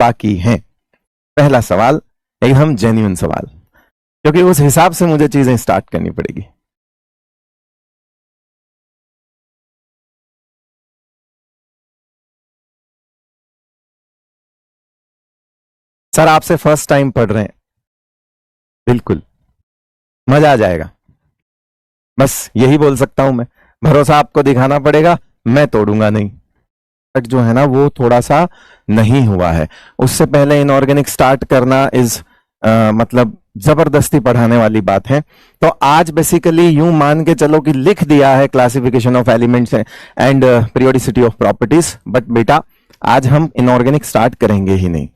बाकी हैं? पहला सवाल एकदम जेन्युइन सवाल, क्योंकि उस हिसाब से मुझे चीजें स्टार्ट करनी पड़ेगी। सर आपसे फर्स्ट टाइम पढ़ रहे हैं, बिल्कुल मजा आ जाएगा, बस यही बोल सकता हूं मैं। भरोसा आपको दिखाना पड़ेगा, मैं तोड़ूंगा नहीं। बट जो है ना वो थोड़ा सा नहीं हुआ है। उससे पहले इनऑर्गेनिक स्टार्ट करना इज मतलब जबरदस्ती पढ़ाने वाली बात है। तो आज बेसिकली यूं मान के चलो कि लिख दिया है classification of elements and periodicity of properties, but बेटा आज हम इनऑर्गेनिक स्टार्ट करेंगे ही नहीं,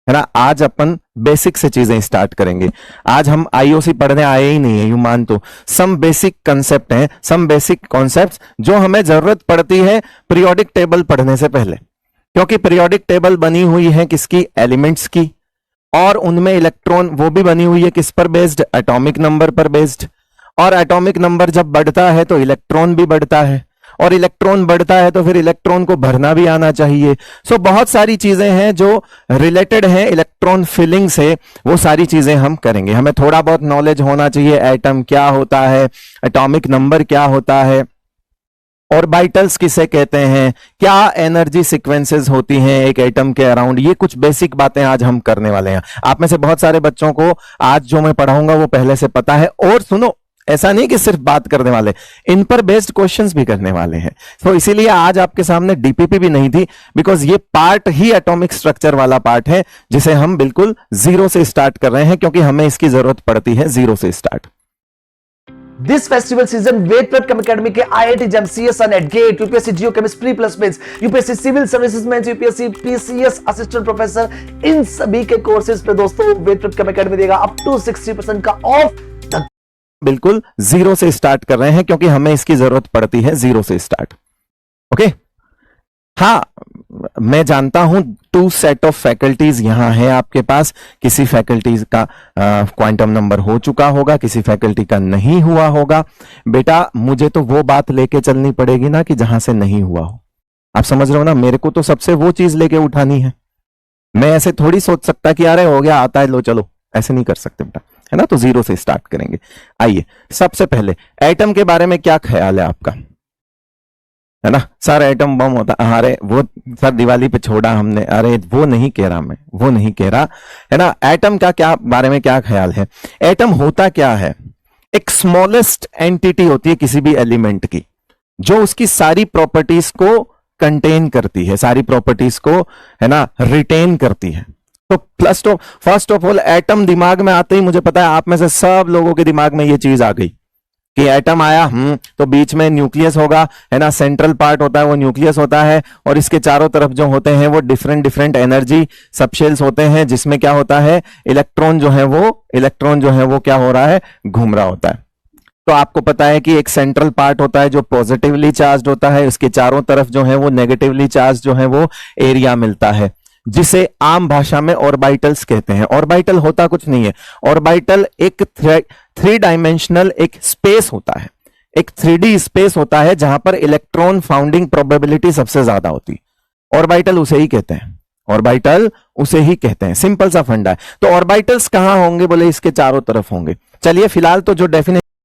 है ना। आज अपन बेसिक से चीजें स्टार्ट करेंगे। आज हम आईओसी पढ़ने आए ही नहीं है, यूं मान तो सम बेसिक कंसेप्ट हैं, सम बेसिक कॉन्सेप्ट्स जो हमें जरूरत पड़ती है पीरियोडिक टेबल पढ़ने से पहले, क्योंकि पीरियोडिक टेबल बनी हुई है किसकी? एलिमेंट्स की, और उनमें इलेक्ट्रॉन वो भी बनी हुई है किस पर बेस्ड? एटॉमिक नंबर पर बेस्ड। और एटॉमिक नंबर जब बढ़ता है तो इलेक्ट्रॉन भी बढ़ता है, और इलेक्ट्रॉन बढ़ता है तो फिर इलेक्ट्रॉन को भरना भी आना चाहिए। सो बहुत सारी चीजें हैं जो रिलेटेड हैं इलेक्ट्रॉन फिलिंग से, वो सारी चीजें हम करेंगे। हमें थोड़ा बहुत नॉलेज होना चाहिए, एटम क्या होता है, एटॉमिक नंबर क्या होता है, ऑर्बिटल्स किसे कहते हैं, क्या एनर्जी सीक्वेंसेस होती हैं एक एटम के अराउंड, ये कुछ बेसिक बातें आज हम करने वाले हैं। आप में से बहुत सारे बच्चों को आज जो मैं पढ़ाऊंगा वो पहले से पता है। और सुनो, ऐसा नहीं कि सिर्फ बात करने वाले, इन पर बेस्ड क्वेश्चंस भी करने वाले हैं। तो इसीलिए आज आपके सामने डीपीपी भी नहीं थी, बिकॉज ये पार्ट ही एटॉमिक स्ट्रक्चर वाला पार्ट है जिसे हम बिल्कुल जीरो से स्टार्ट कर रहे हैं, क्योंकि हमें इसकी जरूरत पड़ती है जीरो से start. This festival season Ved prep academy के IIT JAM, CS NET, GATE, UPSC geo chemistry plus mains, UPSC civil services mains, UPSC PCS assistant professor, इन सभी के कोर्सेज पे दोस्तों वेट प्रेप अकेडमी देगा अप टू 60% का ऑफ। बिल्कुल जीरो से स्टार्ट कर रहे हैं क्योंकि हमें इसकी जरूरत पड़ती है जीरो से स्टार्ट। ओके हाँ, मैं जानता हूं 2 सेट ऑफ फैकल्टीज यहां है आपके पास। किसी फैकल्टीज का क्वांटम नंबर हो चुका होगा, किसी फैकल्टी का नहीं हुआ होगा। बेटा मुझे तो वो बात लेके चलनी पड़ेगी ना कि जहां से नहीं हुआ हो। आप समझ रहे हो ना, मेरे को तो सबसे वो चीज लेके उठानी है। मैं ऐसे थोड़ी सोच सकता कि अरे हो गया, आता है, लो चलो, ऐसे नहीं कर सकते बेटा, है ना। तो जीरो से स्टार्ट करेंगे। आइए सबसे पहले एटम के बारे में क्या ख्याल है आपका, है ना। सर एटम बम होता, अरे वो सर दिवाली पे छोड़ा हमने, अरे वो नहीं कह रहा मैं, वो नहीं कह रहा, है ना। एटम का क्या बारे में क्या ख्याल है? एटम होता क्या है? एक स्मॉलेस्ट एंटिटी होती है किसी भी एलिमेंट की, जो उसकी सारी प्रॉपर्टीज को कंटेन करती है, सारी प्रॉपर्टीज को, है ना, रिटेन करती है। तो फर्स्ट ऑफ ऑल एटम दिमाग में आते ही मुझे पता है आप में से सब लोगों के दिमाग में ये चीज आ गई कि एटम आया, तो बीच में न्यूक्लियस होगा, है ना, सेंट्रल पार्ट होता है वो न्यूक्लियस होता है, और इसके चारों तरफ जो होते हैं वो डिफरेंट एनर्जी सबशेल्स होते हैं, जिसमें क्या होता है, इलेक्ट्रॉन जो है वो क्या हो रहा है, घूम रहा होता है। तो आपको पता है कि एक सेंट्रल पार्ट होता है जो पॉजिटिवली चार्ज होता है, उसके चारों तरफ जो है वो नेगेटिवली चार्ज जो है वो एरिया मिलता है, जिसे आम भाषा में ऑर्बिटल्स कहते हैं। ऑर्बिटल होता कुछ नहीं है, ऑर्बिटल एक 3 डायमेंशनल एक स्पेस होता है, एक 3D स्पेस होता है जहां पर इलेक्ट्रॉन फाउंडिंग प्रोबेबिलिटी सबसे ज्यादा होती है। ऑर्बिटल उसे ही कहते हैं, ऑर्बिटल उसे ही कहते हैं, सिंपल सा फंडा है। तो ऑर्बिटल्स कहां होंगे बोले, इसके चारों तरफ होंगे। चलिए फिलहाल तो जो डेफिनेशन